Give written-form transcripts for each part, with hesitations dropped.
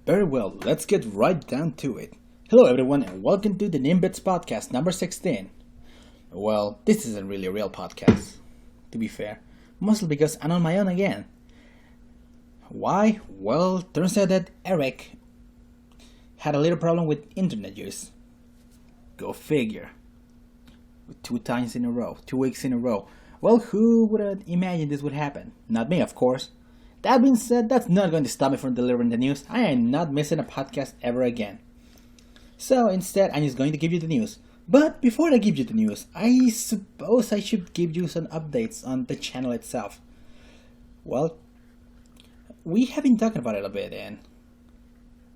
Very well, let's get right down to it. Hello everyone and welcome to the Ninbits podcast number 16. Well, this isn't really a real podcast, to be fair. Mostly because I'm on my own again. Why? Well, turns out that Eric had a little problem with internet use. Go figure. 2 times in a row, 2 weeks in a row. Well, who would have imagined this would happen? Not me, of course. That being said, that's not going to stop me from delivering the news. I am not missing a podcast ever again. So instead, I'm just going to give you the news. But before I give you the news, I suppose I should give you some updates on the channel itself. Well, we have been talking about it a bit, and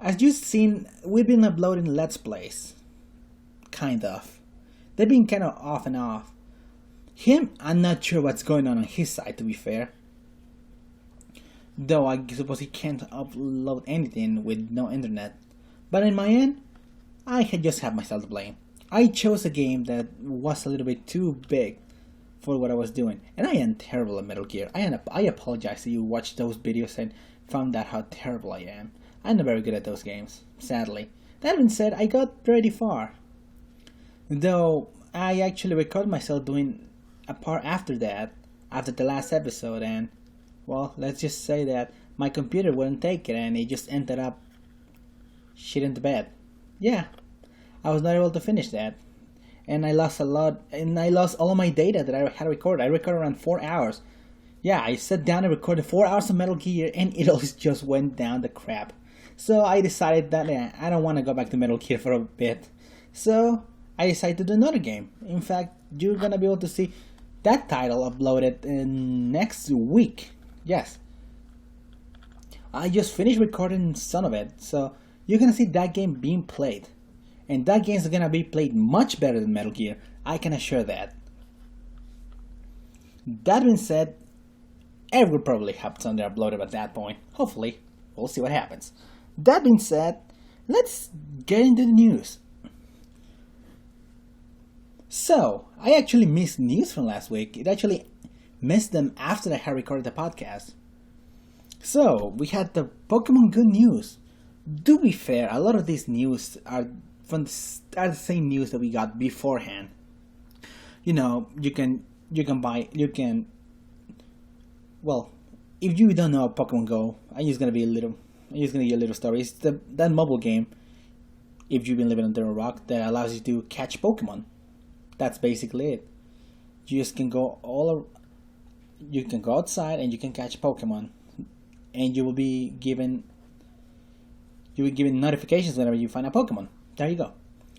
as you've seen, we've been uploading Let's Plays. Kind of. They've been kind of off and off. I'm not sure what's going on his side, to be fair. Though I suppose he can't upload anything with no internet. But in my end, I had just had myself to blame. I chose a game that was a little bit too big for what I was doing. And I am terrible at Metal Gear. I apologize if you watched those videos and found out how terrible I am. I'm not very good at those games, sadly. That being said, I got pretty far. Though I actually recorded myself doing a part after that, after the last episode, and well, let's just say that my computer wouldn't take it and it just ended up shitting the bed. Yeah, I was not able to finish that. And I lost all of my data that I had recorded. I recorded around 4 hours. Yeah, I sat down and recorded 4 hours of Metal Gear and it all just went down the crap. So I decided that I don't want to go back to Metal Gear for a bit. So I decided to do another game. In fact, you're gonna be able to see that title uploaded next week. Yes. I just finished recording some of it, so you're gonna see that game being played. And that game is gonna be played much better than Metal Gear, I can assure that. That being said, it will probably have something uploaded at that point. Hopefully. We'll see what happens. That being said, let's get into the news. So, I actually missed news from last week. It actually missed them after I had recorded the podcast. So, we had the Pokemon Go news. To be fair, a lot of these news are the same news that we got beforehand. You know, well, if you don't know Pokemon Go, I'm just gonna give you a little story. It's that mobile game, if you've been living under a rock, that allows you to catch Pokemon. That's basically it. You just can go you can go outside and you can catch Pokemon, and you will be given notifications whenever you find a Pokemon. There you go.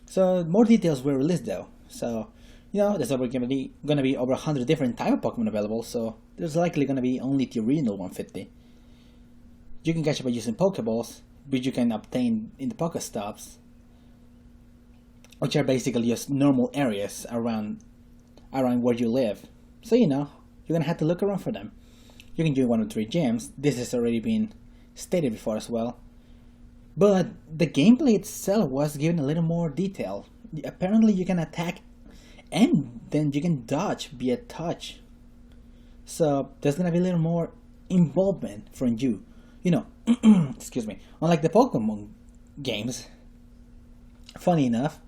So more details were released though. So there's gonna be over 100 different type of Pokemon available. So there's likely gonna be only the original 150. You can catch it by using Pokeballs, which you can obtain in the Pokestops, which are basically just normal areas around where you live. So you're gonna have to look around for them. You can join one of 3 gyms. This has already been stated before as well. But the gameplay itself was given a little more detail. Apparently you can attack and then you can dodge via touch. So there's gonna be a little more involvement from you. Excuse me. Unlike the Pokemon games, funny enough,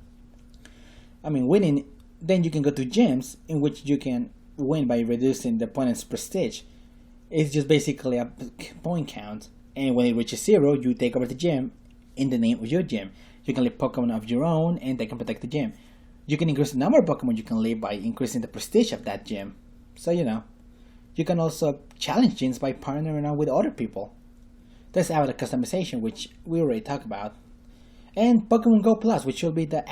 winning, then you can go to gyms in which you can win by reducing the opponent's prestige. It's just basically a point count, and when it reaches 0, you take over the gym in the name of your gym. You can leave Pokemon of your own, and they can protect the gym. You can increase the number of Pokemon you can leave by increasing the prestige of that gym. So you can also challenge gyms by partnering up with other people. There's avatar customization, which we already talked about, and Pokemon Go Plus, which will be the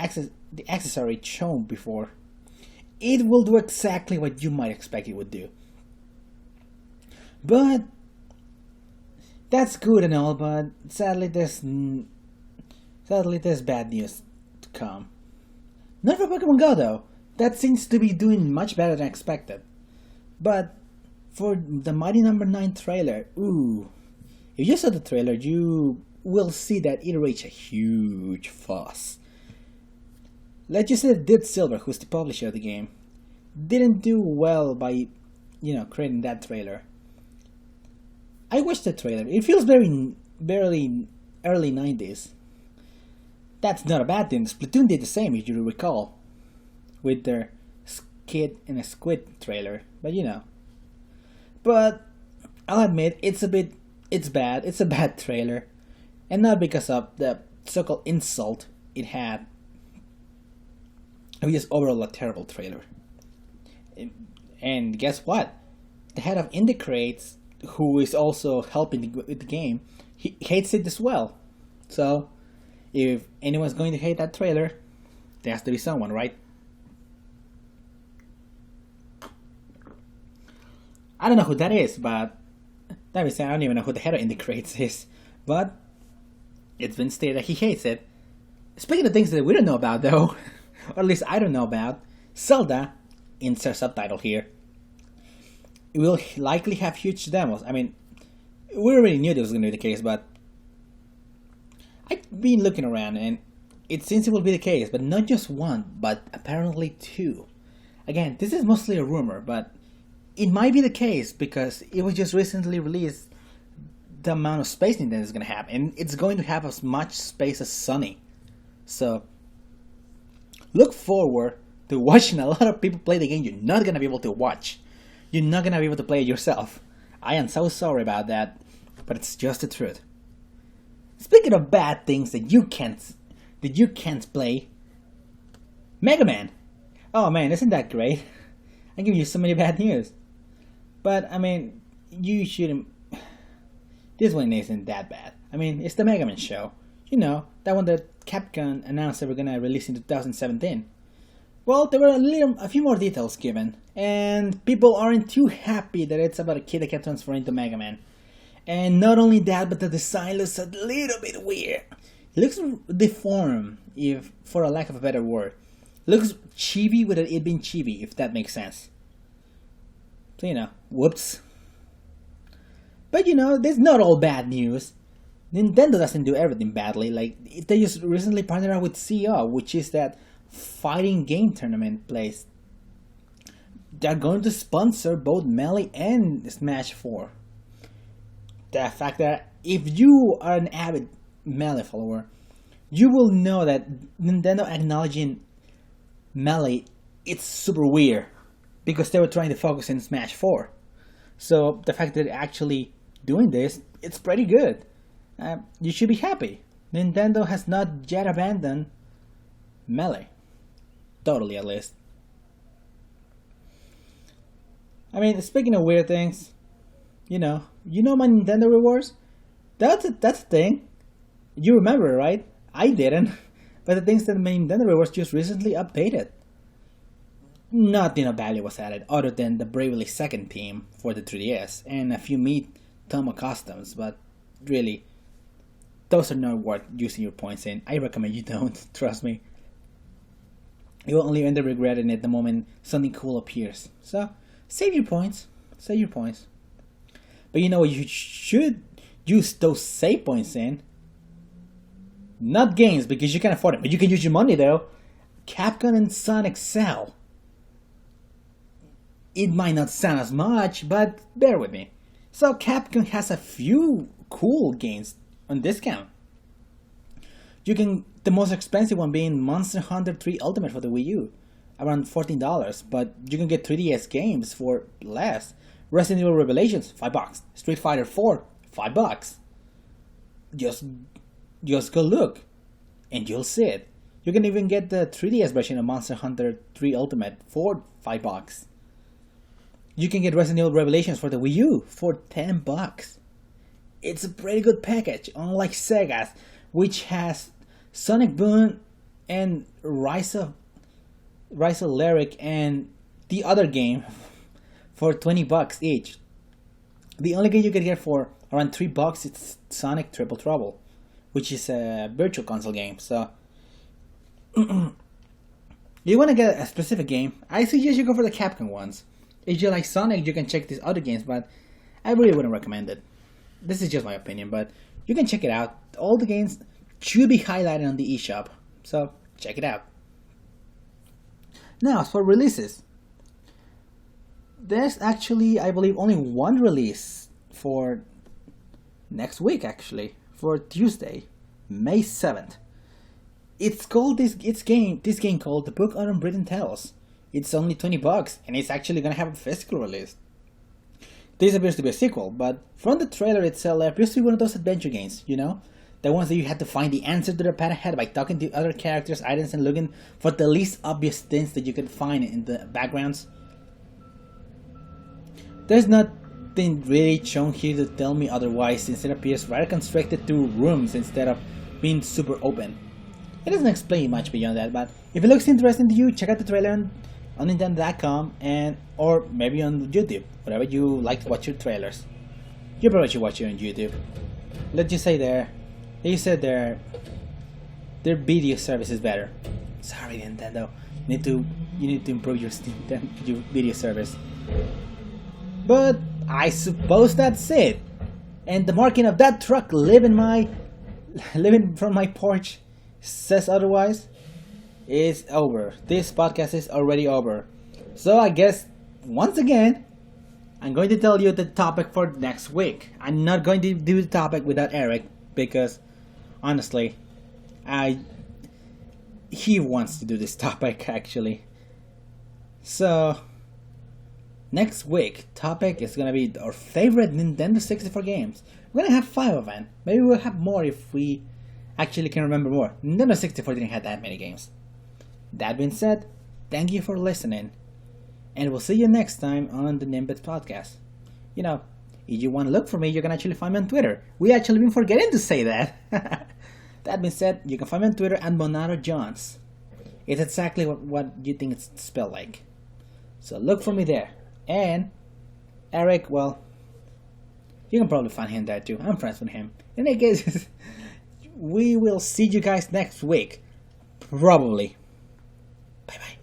accessory shown before. It will do exactly what you might expect it would do. But that's good and all, but sadly there's bad news to come. Not for Pokemon Go though. That seems to be doing much better than expected. But for the Mighty Number 9 trailer, if you saw the trailer, you will see that it reached a huge fuss. Let's just say that Dead Silver, who's the publisher of the game, didn't do well by, creating that trailer. I watched the trailer. It feels very early 90s. That's not a bad thing. Splatoon did the same, if you recall, with their Skid and a Squid trailer. But you know. But I'll admit, it's bad. It's a bad trailer. And not because of the so-called insult it had. It was just overall a terrible trailer. And guess what? The head of Indie Crates, who is also helping with the game, he hates it as well. So, if anyone's going to hate that trailer, there has to be someone, right? I don't know who that is, but that means I don't even know who the head of Indie Crates is. But it's been stated that he hates it. Speaking of things that we don't know about, though, or at least I don't know about, Zelda, insert subtitle here, it will likely have huge demos. I mean, we already knew this was going to be the case, but I've been looking around and it seems it will be the case, but not just one, but apparently two. Again, this is mostly a rumor, but it might be the case because it was just recently released the amount of space Nintendo is going to have, and it's going to have as much space as Sony. So, look forward to watching a lot of people play the game you're not going to be able to watch. You're not going to be able to play it yourself. I am so sorry about that, but it's just the truth. Speaking of bad things that you can't play, Mega Man. Oh man, isn't that great? I give you so many bad news. But I mean, you shouldn't. This one isn't that bad. I mean, it's the Mega Man show. You know, that one that Capcom announced they were gonna release in 2017. Well, there were a few more details given, and people aren't too happy that it's about a kid that can transform into Mega Man. And not only that, but the design looks a little bit weird. It looks deformed, if for a lack of a better word. It looks chibi without it being chibi, if that makes sense. So, you know, whoops. But you know, there's not all bad news. Nintendo doesn't do everything badly. Like, they just recently partnered up with CO, which is that fighting game tournament place. They're going to sponsor both Melee and Smash 4. The fact that if you are an avid Melee follower, you will know that Nintendo acknowledging Melee, it's super weird because they were trying to focus in Smash 4. So the fact that they're actually doing this, it's pretty good. You should be happy. Nintendo has not yet abandoned Melee. Totally, at least. I mean, speaking of weird things, you know my Nintendo rewards? That's a thing. You remember, right? I didn't. But the things that my Nintendo rewards just recently updated. Nothing of value was added other than the Bravely Second team for the 3DS and a few Meat Tomo customs, but really, those are not worth using your points in. I recommend you don't, trust me. You will only end up regretting it the moment something cool appears. So, save your points. Save your points. But you know what you should use those save points in? Not games, because you can afford it. But you can use your money, though. Capcom and Sonic Cell. It might not sound as much, but bear with me. So Capcom has a few cool games on discount. The most expensive one being Monster Hunter 3 Ultimate for the Wii U, around $14, but you can get 3DS games for less. Resident Evil Revelations, $5. Street Fighter 4, $5. Just go look, and you'll see it. You can even get the 3DS version of Monster Hunter 3 Ultimate for $5. You can get Resident Evil Revelations for the Wii U for $10. It's a pretty good package, unlike Sega's, which has Sonic Boom and Rise of Lyric and the other game for $20 each. The only game you can get for around $3 is Sonic Triple Trouble, which is a virtual console game. So, you want to get a specific game, I suggest you go for the Capcom ones. If you like Sonic, you can check these other games, but I really wouldn't recommend it. This is just my opinion, but you can check it out. All the games should be highlighted on the eShop, so check it out. Now, as for releases, there's actually, I believe, only one release for next week, actually, for Tuesday. May 7th. It's called this game called The Book of Unwritten Tales. It's only $20 and it's actually gonna have a physical release. This appears to be a sequel, but from the trailer itself, it appears to be one of those adventure games, you know? The ones that you had to find the answer to the path ahead by talking to other characters, items, and looking for the least obvious things that you could find in the backgrounds. There's nothing really shown here to tell me otherwise, since it appears rather constricted to rooms instead of being super open. It doesn't explain much beyond that, but if it looks interesting to you, check out the trailer on Nintendo.com and or maybe on YouTube, whatever you like to watch your trailers. You probably should watch it on YouTube. Let's just say they said their video service is better. Sorry, Nintendo. You need to improve your video service. But I suppose that's it. And the marking of that truck living from my porch says otherwise. Is over. This podcast is already over. So I guess once again, I'm going to tell you the topic for next week. I'm not going to do the topic without Eric because honestly, he wants to do this topic actually. So next week topic is gonna be our favorite Nintendo 64 games. We're gonna have 5 of them. Maybe we'll have more if we actually can remember more. Nintendo 64 didn't have that many games. That being said, thank you for listening, and we'll see you next time on the Ninbits podcast. You know, if you want to look for me, you can actually find me on Twitter. We actually been forgetting to say that. That being said, you can find me on Twitter at Monado Johns. It's exactly what you think it's spelled like. So look for me there. And Eric, well, you can probably find him there too. I'm friends with him. In any case, we will see you guys next week. Probably. Bye bye.